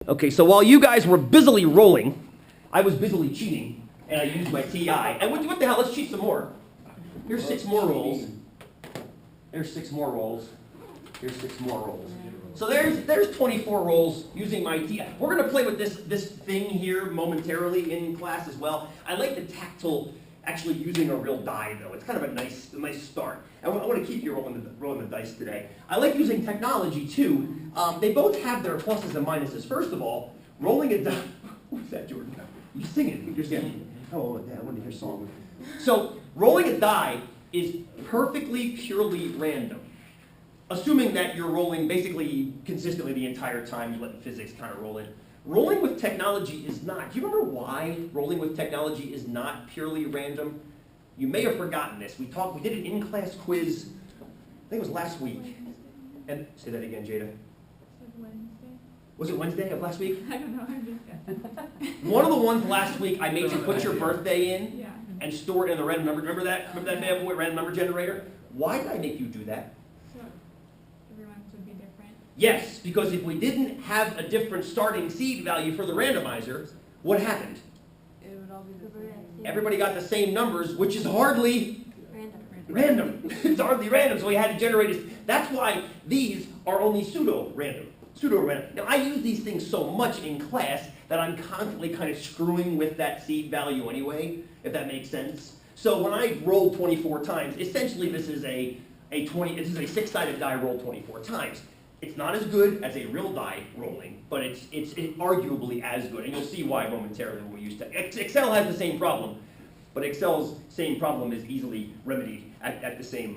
Okay, so while you guys were busily rolling, I was busily cheating, and I used my TI. And what the hell, let's cheat some more. Here's 6 more rolls. There's 6 more rolls. Here's 6 more rolls. So there's 24 rolls using my TI. We're going to play with this thing here momentarily in class as well. I like the tactile actually using a real die, though. It's kind of a nice start. I want to keep you rolling the dice today. I like using technology, too. They both have their pluses and minuses. First of all, rolling a die. What's that, Jordan? You're singing. You're singing. Oh, Dad, I want to hear a song. So, rolling a die is perfectly, purely random. Assuming that you're rolling basically consistently the entire time, you let the physics kind of roll in. Rolling with technology is not. Do you remember why rolling with technology is not purely random? You may have forgotten this. We did an in-class quiz, I think it was last week. And say that again, Jada. Wednesday. Was it Wednesday of last week? I don't know. One of the ones last week, I made you put your birthday in Yeah. and store it in the random number. Remember that? Remember that bad boy, random number generator? Why did I make you do that? So everyone's would be different. Yes, because if we didn't have a different starting seed value for the randomizer, what happened? It would all be the same. Everybody got the same numbers, which is hardly random. It's hardly random, so we had to generate it. That's why these are only pseudo-random. Now, I use these things so much in class that I'm constantly kind of screwing with that seed value anyway, if that makes sense. So when I roll 24 times, essentially this is a 6-sided die rolled 24 times. It's not as good as a real die rolling, but it's arguably as good, and you'll see why momentarily when we use Excel has the same problem, but Excel's same problem is easily remedied at the same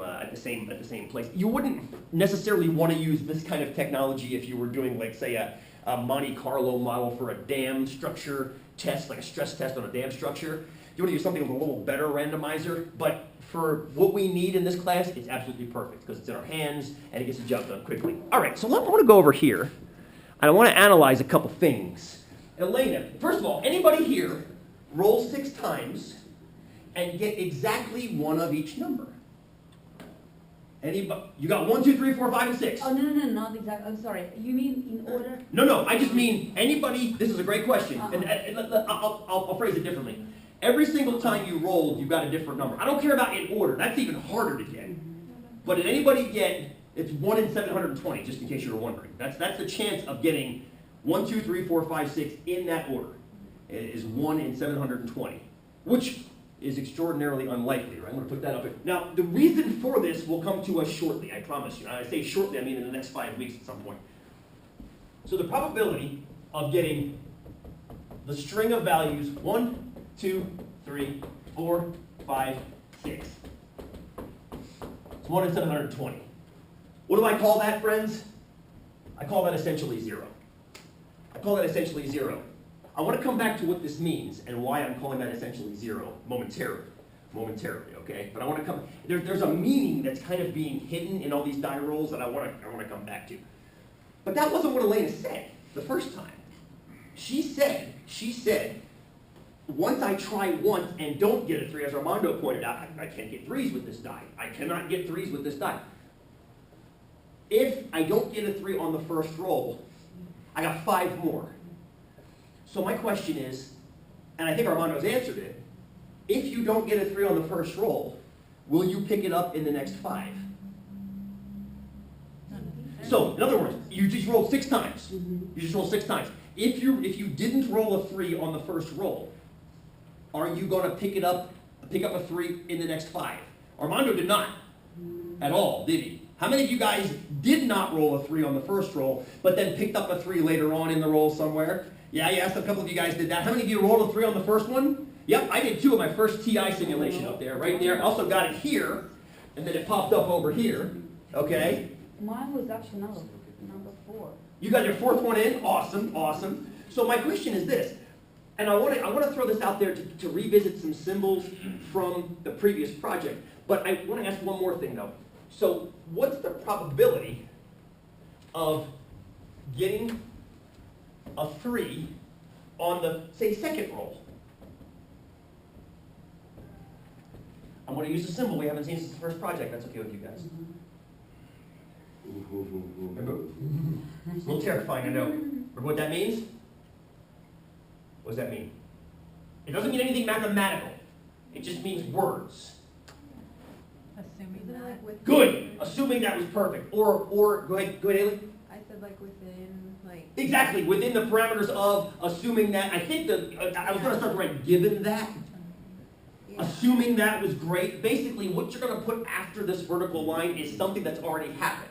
place. You wouldn't necessarily want to use this kind of technology if you were doing, like, say, a Monte Carlo model for a dam structure test, like a stress test on a dam structure. You want to use something with a little better randomizer, but for what we need in this class, it's absolutely perfect because it's in our hands and it gets the job done quickly. All right, so I want to go over here and I want to analyze a couple things. Elena, first of all, anybody here roll 6 times and get exactly one of each number? Anybody? You got 1, 2, 3, 4, 5, and 6. Oh, no, not exactly. I'm sorry. You mean in order? No, I just mean anybody, this is a great question, and I'll phrase it differently. Every single time you rolled, you got a different number. I don't care about in order. That's even harder to get. But did anybody get, it's 1 in 720, just in case you were wondering. That's the chance of getting 1, 2, 3, 4, 5, 6 in that order. It is 1 in 720, which is extraordinarily unlikely, right? I'm going to put that up here. Now, the reason for this will come to us shortly, I promise you. And I say shortly, I mean in the next 5 weeks at some point. So the probability of getting the string of values 1, 2, 3, 4, 5, 6. It's 1 in 720. What do I call that, friends? I call that essentially 0. I want to come back to what this means and why I'm calling that essentially 0 momentarily, okay? But I want to come, there's a meaning that's kind of being hidden in all these die rolls that I want to come back to. But that wasn't what Elena said the first time. She said, once I try once and don't get a 3, as Armando pointed out, I can't get 3s with this die. I cannot get 3s with this die. If I don't get a 3 on the first roll, I got 5 more. So my question is, and I think Armando's answered it, if you don't get a 3 on the first roll, will you pick it up in the next 5? So, in other words, you just rolled 6 times. If you didn't roll a 3 on the first roll, are you going to pick up a 3 in the next 5? Armando did not at all, did he? How many of you guys did not roll a 3 on the first roll, but then picked up a 3 later on in the roll somewhere? Yeah, yes, a couple of you guys did that. How many of you rolled a 3 on the first one? Yep, I did too in my first TI simulation up there, right there. I also got it here, and then it popped up over here, okay? Mine was actually number 4. You got your 4th one in? Awesome. So my question is this, and I want to throw this out there to revisit some symbols from the previous project, but I want to ask one more thing though. So what's the probability of getting a 3 on the, say, second roll? I'm going to use a symbol we haven't seen since the first project. That's okay with you guys? It's a little terrifying, I know. Remember what that means? What does that mean? It doesn't mean anything mathematical. It just means words. Assuming that. Good. Assuming that was perfect. Or go ahead, Haley. I said like within, like. Exactly, within the parameters of assuming that. I think I was going to start to write given that. Yeah. Assuming that was great. Basically, what you're going to put after this vertical line is something that's already happened.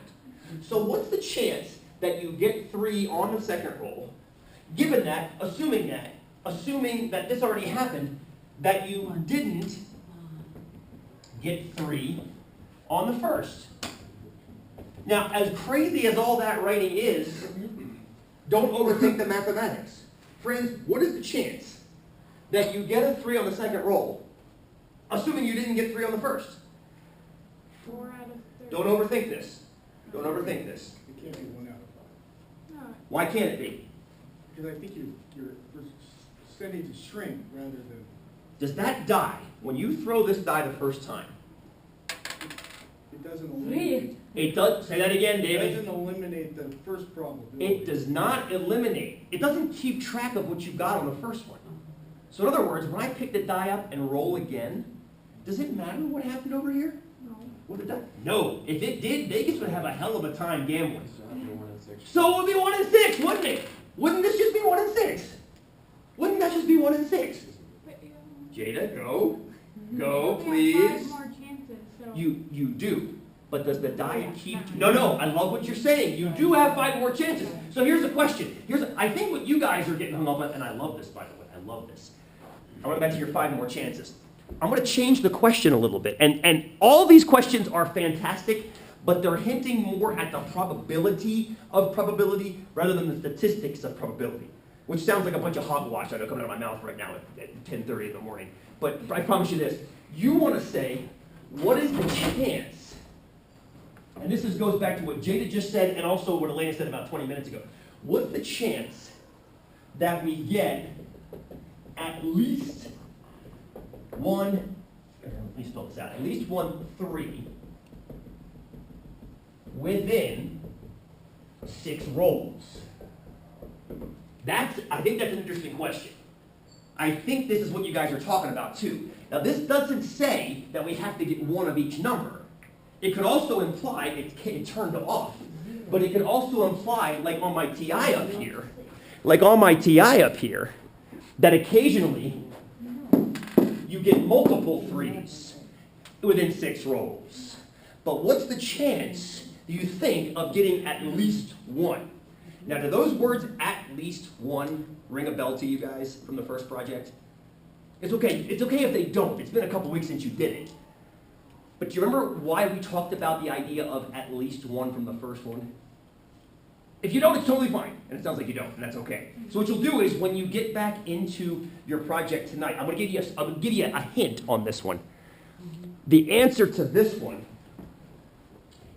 So what's the chance that you get 3 on the second roll, given that, assuming that this already happened, that you didn't get 3 on the first? Now, as crazy as all that writing is, don't overthink the mathematics. Friends, what is the chance that you get a 3 on the second roll, assuming you didn't get 3 on the first? 4 out of 30. Don't overthink this. Don't overthink this. It can't be 1 out of 5. No. Why can't it be? Because I think you're sending to shrink rather than, Does that die, when you throw this die the first time, it doesn't eliminate. it does, say that again, It David. doesn't eliminate the first probability. It does not eliminate, it doesn't keep track of what you got on the first one. So in other words, when I pick the die up and roll again, does it matter what happened over here? No. What did that? No. If it did, Vegas would have a hell of a time gambling. So it would be 1 in 6, wouldn't it? Wouldn't this just be 1 in 6? Wouldn't that just be 1 in 6? But Jada, go. Go, we have 5 please. more chances, so. You do. But does the die keep... No, I love what you're saying. You do have 5 more chances. So here's the question. I think what you guys are getting hung up on, and I love this, by the way. I love this. I want to back to your 5 more chances. I'm going to change the question a little bit. And all these questions are fantastic, but they're hinting more at the probability of probability rather than the statistics of probability, which sounds like a bunch of hogwash I know coming out of my mouth right now at 10:30 in the morning. But I promise you this. You want to say, what is the chance? And this goes back to what Jada just said and also what Elena said about 20 minutes ago. What's the chance that we get at least one, let me spell this out, at least 1 3 within 6 rolls? I think that's an interesting question. I think this is what you guys are talking about too. Now this doesn't say that we have to get 1 of each number. It could also imply it turned off, but it could also imply, like on my TI up here, that occasionally you get multiple 3s within 6 rolls. But what's the chance, do you think, of getting at least 1? Now, do those words, at least 1, ring a bell to you guys from the first project? It's okay if they don't. It's been a couple weeks since you did it. But do you remember why we talked about the idea of at least 1 from the first one? If you don't, it's totally fine. And it sounds like you don't, and that's okay. So what you'll do is when you get back into your project tonight, I'm going to give you a hint on this one. The answer to this one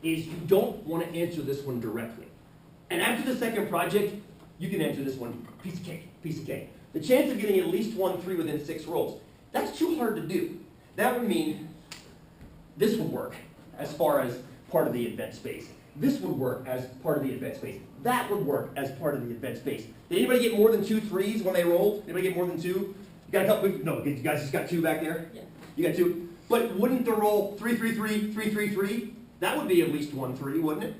is you don't want to answer this one directly. And after the second project, you can answer this one, piece of cake. The chance of getting at least 1 3 within 6 rolls, that's too hard to do. That would mean this would work as far as part of the event space. This would work as part of the event space. That would work as part of the event space. Did anybody get more than 2 3s when they rolled? Anybody get more than 2? You got a couple? No, you guys just got 2 back there? Yeah. You got 2? But wouldn't the roll 3 3 3 3 3 3? That would be at least 1 3, wouldn't it?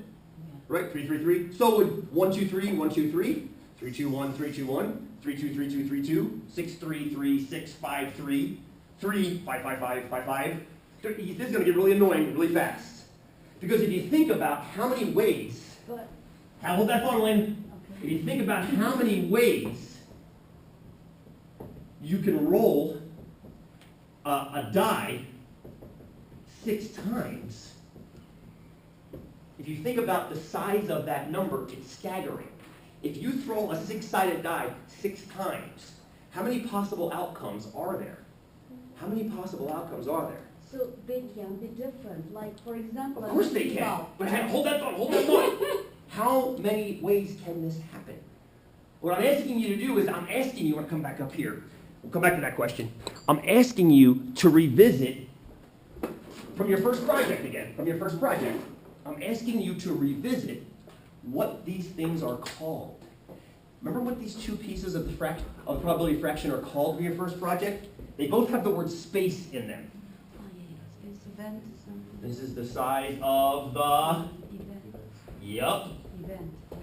Right? 3 3 3. So would 1 2 3 1 2 3, 3 2 1 3 2 1, 3 2 3 2 3 2, 6 3 3 6 5 3, 3 5 5 5 5 5. This is going to get really annoying really fast. Because if you think about how many ways, hold that thought, Lynn. If you think about how many ways you can roll a die 6 times, if you think about the size of that number, it's staggering. If you throw a 6-sided die 6 times, how many possible outcomes are there? How many possible outcomes are there? So they can be different. Like, for example, Of course they can. But hold that thought. How many ways can this happen? What I'm asking you to do is I'm asking you, I want to come back up here. We'll come back to that question. I'm asking you to revisit from your first project again, I'm asking you to revisit what these things are called. Remember what these two pieces of the probability fraction are called for your first project? They both have the word space in them. Space event is something. This is the size of the, Event. yep. Event, yes.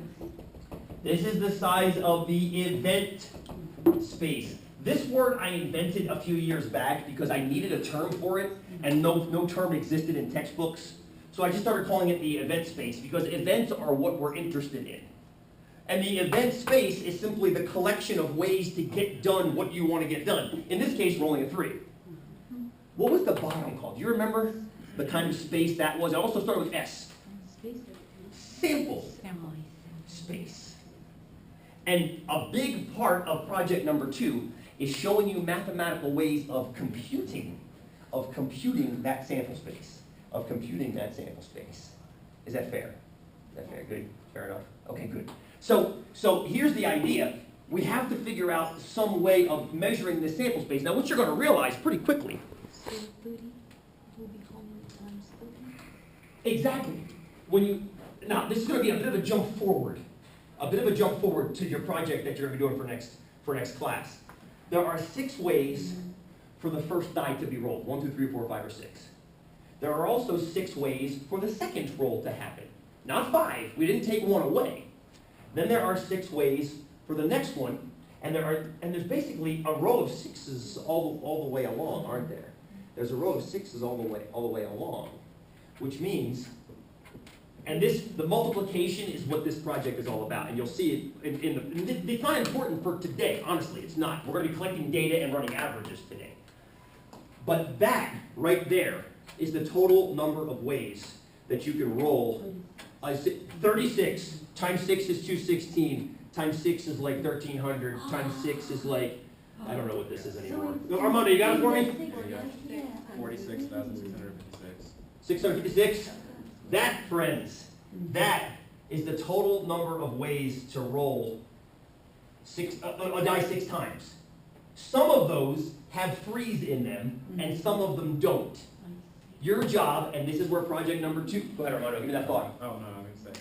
This is the size of the event space. This word I invented a few years back because I needed a term for it, and no term existed in textbooks. So I just started calling it the event space because events are what we're interested in. And the event space is simply the collection of ways to get done what you want to get done. In this case, rolling a 3. What was the bottom called? Do you remember the kind of space that was? It also started with S. Space. Sample space. And a big part of project number 2 is showing you mathematical ways of computing that sample space. Is that fair? Is that fair? Good. Fair enough. Okay, good. So here's the idea. We have to figure out some way of measuring the sample space. Now, what you're going to realize pretty quickly. So 30 will be 100 times 30. Exactly. Now, this is going to be a bit of a jump forward. To your project that you're going to be doing for next class. There are 6 ways for the first die to be rolled. 1, 2, 3, 4, 5, or 6. There are also 6 ways for the second roll to happen. Not 5. We didn't take 1 away. Then there are 6 ways for the next one, and there's basically a row of 6s all the way along, aren't there? There's a row of 6s all the way along, which means, and the multiplication is what this project is all about, and you'll see it it's not important for today, honestly, it's not. We're going to be collecting data and running averages today. But that right there is the total number of ways that you can roll. 36 times 6 is 216, times 6 is like 1300, times 6 is like, I don't know what this is anymore. Armando, you got it for me? 46,656. 656? That, friends, that is the total number of ways to roll a die 6 times. Some of those have 3s in them, and some of them don't. Your job, and this is where project number 2, go ahead, Armando, give me that thought. Oh, no, I'm going to say,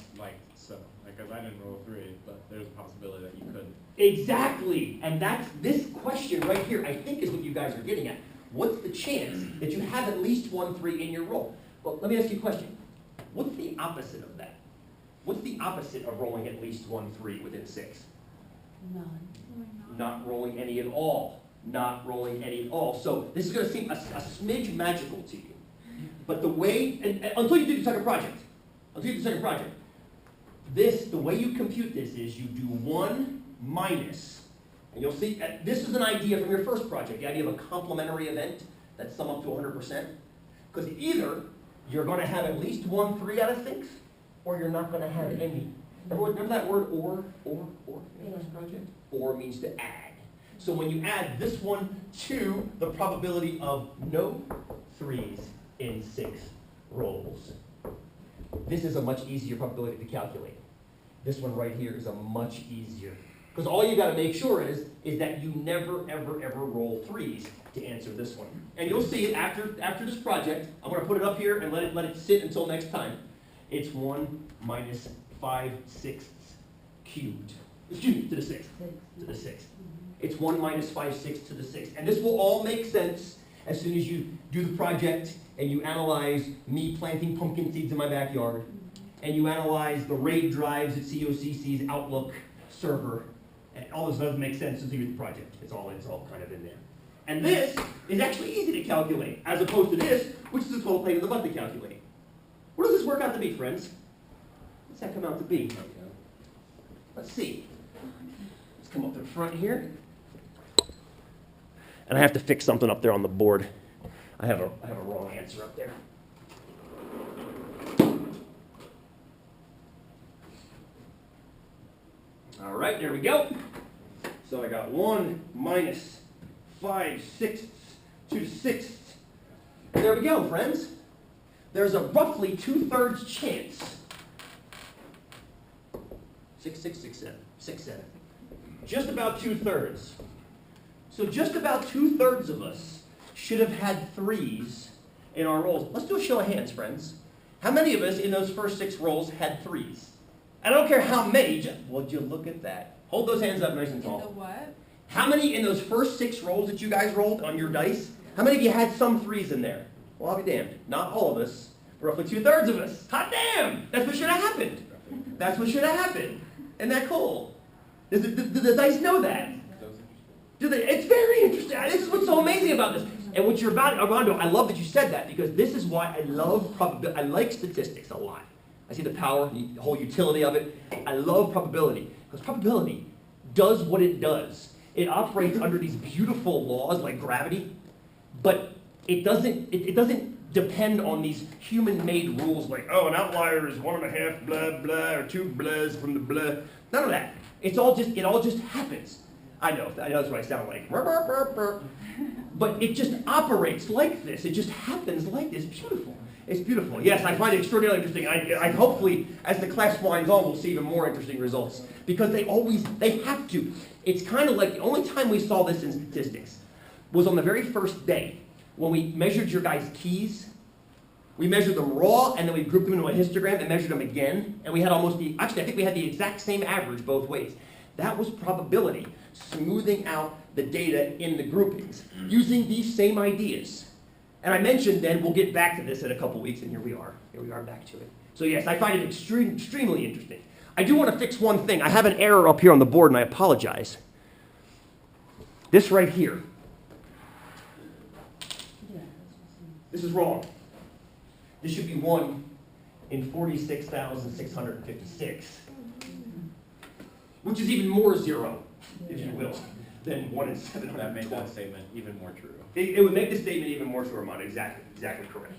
because I didn't roll 3, but there's a possibility that you couldn't. Exactly, and that's this question right here, I think is what you guys are getting at. What's the chance that you have at least 1 3 in your roll? Well, let me ask you a question. What's the opposite of that? What's the opposite of rolling at least 1 3 within 6? None. Not rolling any at all. Not rolling any at all. So this is going to seem a smidge magical to you. But the way, and until you do the second project, the way you compute this is you do 1 minus, and you'll see, this is an idea from your first project, the idea of a complementary event that's sum up to 100%. Because either you're going to have at least 1 3 out of 6, or you're not going to have any. Remember that word or in your first project? Or means to add. So when you add this one to the probability of no 3s in 6 rolls, this is a much easier probability to calculate. This one right here is a much easier. Because all you got to make sure is that you never, ever, ever roll 3s to answer this one. And you'll see it after this project. I'm going to put it up here and let it sit until next time. It's 1 minus 5/6 cubed. Excuse me, to the 6th. To the 6th. It's 1 minus 5/6 to the 6th. And this will all make sense as soon as you do the project and you analyze me planting pumpkin seeds in my backyard, and you analyze the RAID drives at COCC's Outlook server. And all this doesn't make sense until you do the project. It's all kind of in there. And this is actually easy to calculate, as opposed to this, which is a total pain in the butt to calculate. What does this work out to be, friends? What's that come out to be? Let's see. Let's come up to the front here. And I have to fix something up there on the board. I have a wrong answer up there. All right, there we go. So I got 1 minus 5/6 to the 6th. There we go, friends. There's a roughly 2/3 chance. 6, 6, 6, 7, 6, 7. Just about 2/3. So just about 2/3 of us should have had 3s in our rolls. Let's do a show of hands, friends. How many of us in those first 6 rolls had 3s? I don't care how many, would you look at that? Hold those hands up nice and In the tall. what? How many in those first 6 rolls that you guys rolled on your dice, how many of you had some 3s in there? Well, I'll be damned. Not all of us. Roughly 2/3 of us. Hot damn! That's what should have happened. That's what should have happened. Isn't that cool? Do the dice know that? Do they? It's very interesting. This is what's so amazing about this. And what you're about, Armando, I love that you said that because this is why I love probability. I like statistics a lot. I see the power, the whole utility of it. I love probability because probability does what it does. It operates under these beautiful laws like gravity, but it doesn't depend on these human-made rules like, oh, an outlier is 1.5 blah blah or 2 blahs from the blah. None of that. It all just happens. I know that's what I sound like. But it just operates like this. It just happens like this. It's beautiful. It's beautiful. Yes, I find it extraordinarily interesting. I hopefully, as the class winds on, we'll see even more interesting results because they have to. It's kind of like the only time we saw this in statistics was on the very first day when we measured your guys' keys. We measured them raw, and then we grouped them into a histogram and measured them again, and we had actually, I think we had the exact same average both ways. That was probability, smoothing out the data in the groupings, using these same ideas. And I mentioned then, we'll get back to this in a couple weeks, and here we are back to it. So yes, I find it extremely interesting. I do want to fix one thing. I have an error up here on the board, and I apologize. This right here. This is wrong. This should be 1 in 46,656, which is even more zero, if you will, than 1 in 700. That made that statement even more true. It would make the statement even more true, Armando. Exactly correct.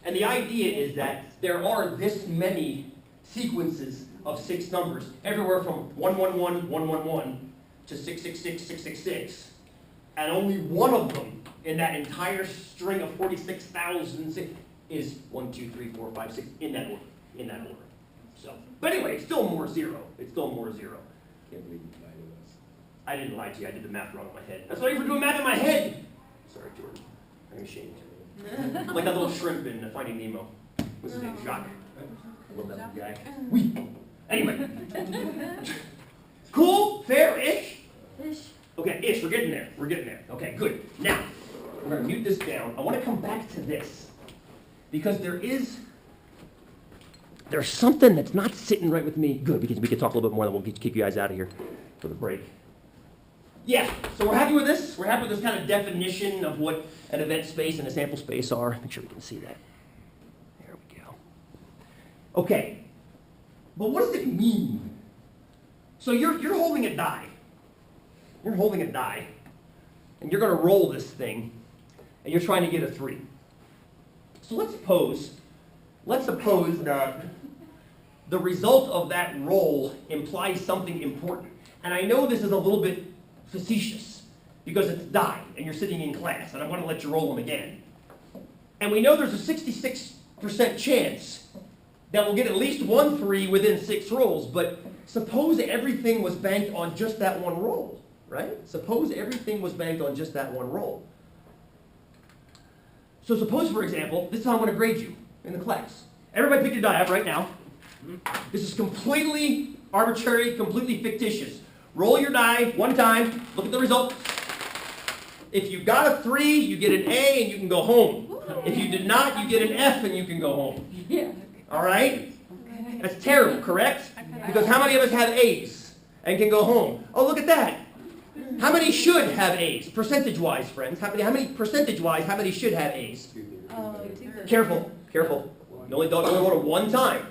And the idea is that there are this many sequences of 6 numbers, everywhere from 111, 111 to 666, 666, and only one of them in that entire string of 46,000 is 1, 2, 3, 4, 5, 6 in that order. So, but anyway, it's still more zero. Can't believe you lied to us. I didn't lie to you. I did the math wrong in my head. That's why you're doing math in my head. Sorry, Jordan. I'm ashamed. Like that little shrimp in Finding Nemo. What's his name? Jacques. I love that little guy. Anyway. Cool? Fair-ish? Okay, ish. We're getting there. Okay, good. Now, we're going to mute this down. I want to come back to this. Because there's something that's not sitting right with me. Good, we can talk a little bit more, then we'll keep you guys out of here for the break. Yeah, so we're happy with this. We're happy with this kind of definition of what an event space and a sample space are. Make sure we can see that. There we go. Okay, but what does it mean? So you're holding a die. You're holding a die, and you're going to roll this thing, and you're trying to get a 3. So let's suppose that the result of that roll implies something important. And I know this is a little bit facetious because it's die and you're sitting in class and I want to let you roll them again. And we know there's a 66% chance that we'll get at least 1 3 within 6 rolls, but suppose everything was banked on just that one roll, right? Suppose everything was banked on just that one roll. So suppose, for example, this is how I'm going to grade you in the class. Everybody pick your die up right now. This is completely arbitrary, completely fictitious. Roll your die 1 time, look at the result. If you got a 3, you get an A and you can go home. If you did not, you get an F and you can go home. Yeah. All right? That's terrible, correct? Because how many of us have A's and can go home? Oh, look at that. How many should have A's? Percentage-wise, friends. How many percentage-wise, how many should have A's? Careful. You only don't roll it 1 time.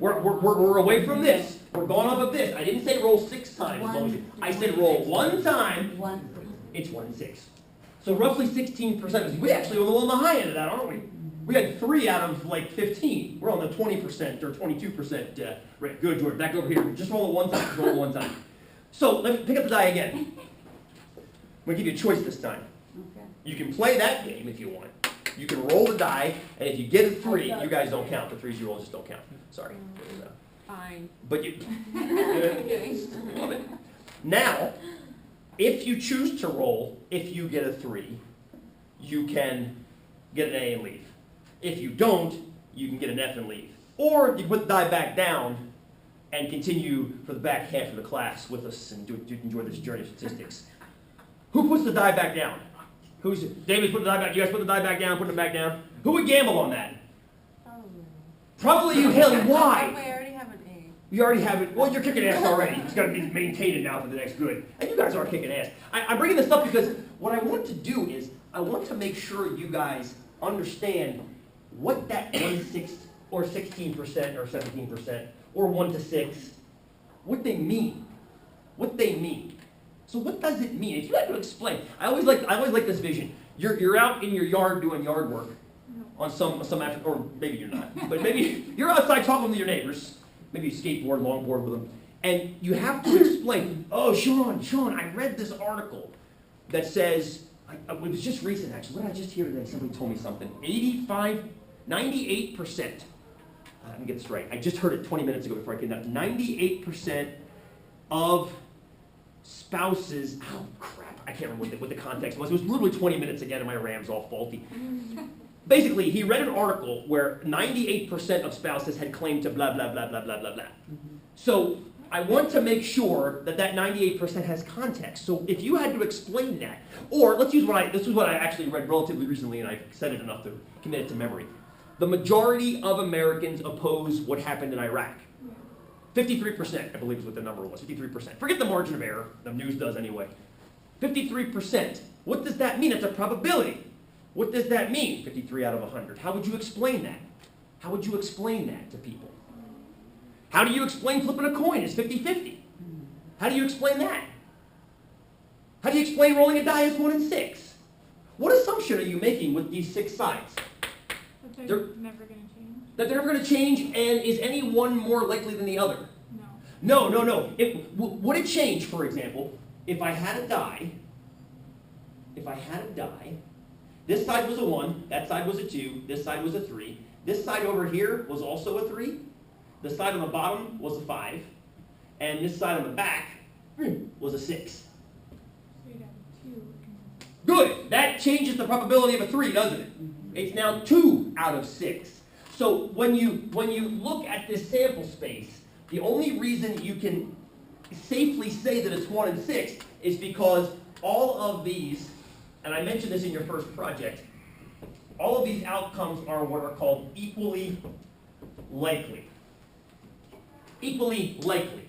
We're away from this. We're going off of this. I didn't say roll 6 times. I said roll 1 time. It's 1 in 6. So roughly 16%. We actually were a little on the high end of that, aren't we? We had 3 out of like 15. We're on the 20% or 22% rate. Good, Jordan. Back over here. Just roll it 1 time. Just roll it 1 time. So let me pick up the die again. I'm going to give you a choice this time. Okay. You can play that game if you want. You can roll the die, and if you get a 3, you guys don't count. The 3s you roll just don't count. Sorry. Fine. But you love it. Now, if you choose to roll, if you get a 3, you can get an A and leave. If you don't, you can get an F and leave. Or you put the die back down, and continue for the back half of the class with us and enjoy this journey of statistics. Who puts the die back down? David put the die back? You guys put the die back down, put it back down? Who would gamble on that? Probably you, Haley. Why? I already have an A. You already have it. Well, you're kicking ass already. It's got to be maintained now for the next good. And you guys are kicking ass. I'm bringing this up because what I want to do is I want to make sure you guys understand what that 1/6 or 16% or 17% or 1 to 6, what they mean. What they mean. So what does it mean? If you had to explain, I always like this vision. You're out in your yard doing yard work on some or maybe you're not, but maybe you're outside talking to your neighbors. Maybe you skateboard, longboard with them, and you have to explain. Oh, Sean, I read this article that says it was just recent actually. What did I just hear today? Somebody told me something. 98%. Let me get this right. I just heard it 20 minutes ago before I came out. 98% of spouses, oh crap, I can't remember what the context was. It was literally 20 minutes again and my RAM's all faulty. Basically, he read an article where 98% of spouses had claimed to blah, blah, blah, blah, blah, blah, blah. So I want to make sure that 98% has context. So if you had to explain that, or this is what I actually read relatively recently and I said it enough to commit it to memory. The majority of Americans oppose what happened in Iraq. 53%, I believe is what the number was, 53%. Forget the margin of error, the news does anyway. 53%. What does that mean? It's a probability. What does that mean, 53 out of 100? How would you explain that? How would you explain that to people? How do you explain flipping a coin as 50-50? How do you explain that? How do you explain rolling a die as 1 and 6? What assumption are you making with these 6 sides? That they're never going to change? That they're never going to change, and is any one more likely than the other? No. No. Would it change, for example, if I had a die, this side was a 1, that side was a 2, this side was a 3, this side over here was also a 3, the side on the bottom was a 5, and this side on the back was a 6. So you'd have 2. Good! That changes the probability of a 3, doesn't it? It's now 2 out of 6. So when you look at this sample space, the only reason you can safely say that it's 1 and 6 is because all of these, and I mentioned this in your first project, all of these outcomes are what are called equally likely. Equally likely.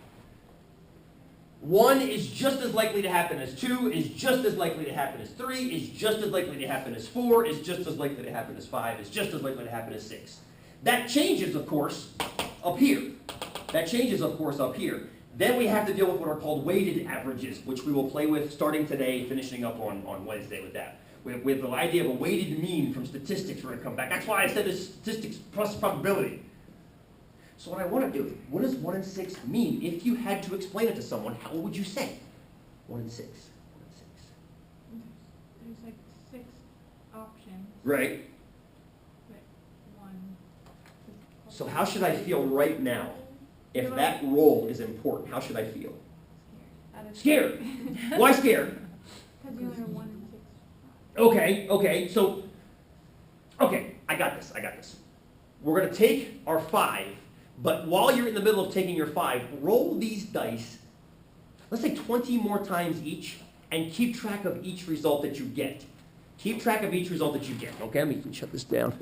1 is just as likely to happen as 2, is just as likely to happen as 3, is just as likely to happen as 4, is just as likely to happen as 5, is just as likely to happen as 6. That changes, of course, up here. Then we have to deal with what are called weighted averages, which we will play with starting today, finishing up on Wednesday with that. With the idea of a weighted mean from statistics, we're going to come back. That's why I said it's statistics plus probability. So what I want to do, what does 1 and 6 mean? If you had to explain it to someone, how would you say 1 and 6? 1 and 6. There's like 6 options. Right. But 1. So how should I feel right now? If that role is important, how should I feel? Scared. Why scared? Because you only have 1 and 6. Okay, I got this. We're going to take our 5, but while you're in the middle of taking your 5, roll these dice, let's say 20 more times each, and keep track of each result that you get. Okay, let me shut this down.